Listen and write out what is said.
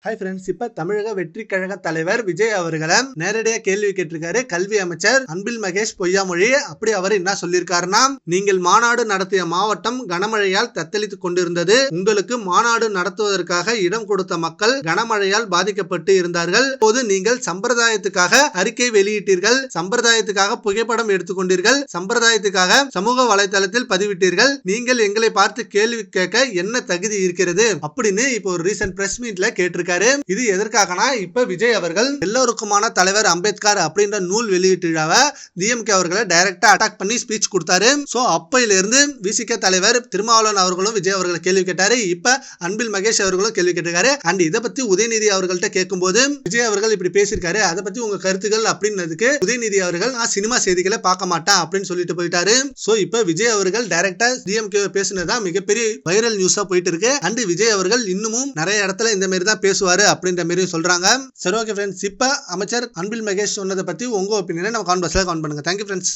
Hi friends, இப்ப தமிழக வெற்றி கழக தலைவர் விஜய் அவர்களை நேரடியா கேள்வி கேட்டிருக்காரு கல்வி அமைச்சர் அன்பில் மகேஷ் பொய்யாமொழி. அப்படி அவர் என்ன சொல்லியிருக்காருன்னா, நீங்கள் மாநாடு நடத்திய மாவட்டம் கனமழையால் தத்தளித்துக் கொண்டிருந்தது. உங்களுக்கு மாநாடு நடத்துவதற்காக இடம் கொடுத்த மக்கள் கனமழையால் பாதிக்கப்பட்டு இருந்தார்கள். போது நீங்கள் சம்பிரதாயத்துக்காக அறிக்கை வெளியிட்டீர்கள், சம்பிரதாயத்துக்காக புகைப்படம் எடுத்துக்கொண்டீர்கள், சம்பிரதாயத்துக்காக சமூக வலைதளத்தில் பதிவிட்டீர்கள். நீங்கள் எங்களை பார்த்து கேள்வி கேட்க என்ன தகுதி இருக்கிறது அப்படின்னு இப்போ ஒரு ரீசன்ட் பிரஸ் மீட்ல கேட்டிருக்காரு. இது எதற்காகனா, இப்ப விஜய் அவர்கள் எல்லோருக்குமான தலைவர் அம்பேத்கர் அப்படின்ற நூல் வெளியீட்டு விழாவை டிஎம்கே அவர்களை டைரக்டா அட்டாக் பண்ணி ஸ்பீச் கொடுத்தாரு. சோ அப்பையில இருந்து விசிக தலைவர் திருமாவளவன் அவர்களும் விஜய் அவர்களை கேள்வி கேட்டாரு. இப்ப அன்பில் மகேஷ் அவர்களும் கேள்வி கேட்டிருக்காரு. அண்ட் இதை பத்தி உதயநிதி அவர்கள்ட்ட கேட்கும்போது விஜய் அவர்கள் இப்படி பேசியிருக்காரு, அதை பத்தி உங்க கருத்துக்கள் அப்படின்னதுக்கு உதயநிதி அவர்கள் நான் சினிமா செய்திகளை பார்க்க மாட்டேன் அப்படின்னு சொல்லிட்டு போயிட்டாரு. சோ இப்ப விஜய் அவர்கள் டைரக்டா டிஎம்கே பேசினதா மிகப்பெரிய வைரல் நியூஸா போயிட்டு இருக்கு. அண்ட் விஜய் அவர்கள் இன்னமும் நிறைய இடத்துல இந்த மாதிரி தான் பேசுவாரு அப்படின்ற மாதிரி சொல்றாங்க. சரி, ஓகே ஃப்ரெண்ட்ஸ், இப்ப அமைச்சர் அன்பில் மகேஷ் சொன்னதை பத்தி உங்க ஒப்பீனியனை நம்ம கான்வர்ஸ்ல கமெண்ட் பண்ணுங்க. Thank you friends.